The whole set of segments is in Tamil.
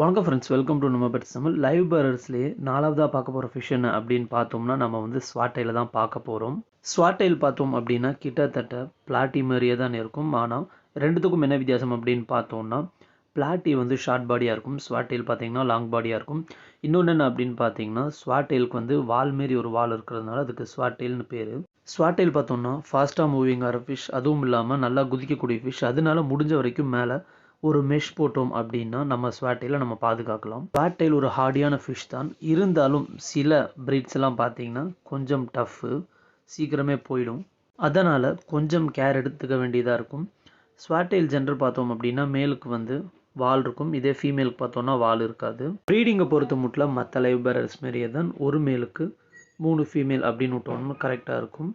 வணக்கம் ஃப்ரெண்ட்ஸ், வெல்கம் டு நம்ம பெட்ஸ் தமிழ். லைவ் பர்டர்ஸ்லேயே நாலாவதாக பார்க்க போகிற ஃபிஷ் என்ன அப்படின்னு பார்த்தோம்னா நம்ம வந்து ஸ்வாட்டைல தான் பார்க்க போகிறோம். ஸ்வாட்டைல் பார்த்தோம் அப்படின்னா கிட்டத்தட்ட பிளாட்டி மாதிரியே தான் இருக்கும். ஆனால் ரெண்டுத்துக்கும் என்ன வித்தியாசம் அப்படின்னு பார்த்தோம்னா பிளாட்டி வந்து ஷார்ட் பாடியாக இருக்கும், ஸ்வாட்டைல் பார்த்தீங்கன்னா லாங் பாடியாக இருக்கும். இன்னொன்று என்ன அப்படின்னு பார்த்தீங்கன்னா ஸ்வாட்டைலுக்கு வந்து வால் மாரி ஒரு வால் இருக்கிறதுனால அதுக்கு ஸ்வாட்டைல்னு பேர். ஸ்வாட்டைல் பார்த்தோம்னா ஃபாஸ்ட்டாக மூவிங் ஆகிற ஃபிஷ், அதுவும் இல்லாமல் நல்லா குதிக்கக்கூடிய ஃபிஷ். அதனால முடிஞ்ச வரைக்கும் மேலே ஒரு மெஷ் போட்டோம் அப்படின்னா நம்ம ஸ்வாட்டைல நம்ம பாதுகாக்கலாம். ஸ்வாட்டைல் ஒரு ஹார்டியான ஃபிஷ் தான். இருந்தாலும் சில பிரீட்ஸ் எல்லாம் பார்த்தீங்கன்னா கொஞ்சம் டஃப்பு, சீக்கிரமே போயிடும். அதனால் கொஞ்சம் கேர் எடுத்துக்க வேண்டியதாக இருக்கும். ஸ்வாட்டைல் ஜென்டர் பார்த்தோம் அப்படின்னா மேலுக்கு வந்து வால் இருக்கும், இதே ஃபீமேலுக்கு பார்த்தோம்னா வால் இருக்காது. ப்ரீடிங்கை பொறுத்த மட்டும் மற்ற லைவ் பேரர்ஸ் மாரியே தான் ஒரு மேலுக்கு 3 ஃபீமேல் அப்படின்னு விட்டோம்னா கரெக்டாக இருக்கும்.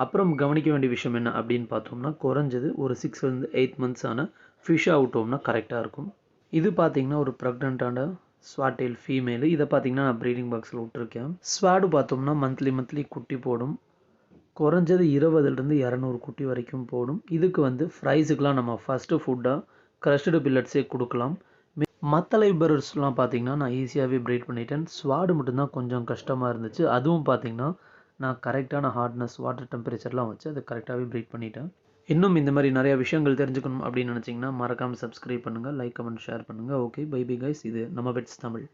அப்புறம் கவனிக்க வேண்டிய விஷயம் என்ன அப்படின்னு பார்த்தோம்னா குறைஞ்சது ஒரு 6 8 மந்த்ஸ் ஆன ஃபிஷ்ஷாக விட்டோம்னா கரெக்டாக இருக்கும். இது பார்த்தீங்கன்னா ஒரு ப்ரெக்னென்ட்டான ஸ்வாட்டைல் ஃபீமேலு. இதை பார்த்தீங்கன்னா நான் ப்ரீடிங் பாக்ஸில் விட்டுருக்கேன். ஸ்வாடு பார்த்தோம்னா மந்த்லி குட்டி போடும். குறைஞ்சது 20லேருந்து 200 குட்டி வரைக்கும் போடும். இதுக்கு வந்து ஃப்ரைஸுக்கெலாம் நம்ம ஃபஸ்ட்டு ஃபுட்டாக க்ரஷ்டு பில்லட்ஸே கொடுக்கலாம். மற்ற லைவ் பர்ட்ஸ்லாம் பார்த்தீங்கன்னா நான் ஈஸியாகவே ப்ரீட் பண்ணிட்டேன். ஸ்வாடு மட்டும்தான் கொஞ்சம் கஷ்டமாக இருந்துச்சு. அதுவும் பார்த்தீங்கன்னா நான் கரெக்டான ஹார்ட்னஸ் வாட்டர் டெம்பரேச்சர்லாம் வச்சு அதை கரெக்டாகவே ப்ரீட் பண்ணிட்டேன். இன்னும் இந்த மாதிரி நிறைய விஷயங்கள் தெரிஞ்சுக்கணும் அப்படின்னு நினச்சிங்கன்னா மறக்காமல் சப்ஸ்கிரைப் பண்ணுங்கள், லைக் கமெண்ட் ஷேர் பண்ணுங்கள். Okay, bye bye guys. இது நம்ம பெட்ஸ் தமிழ்.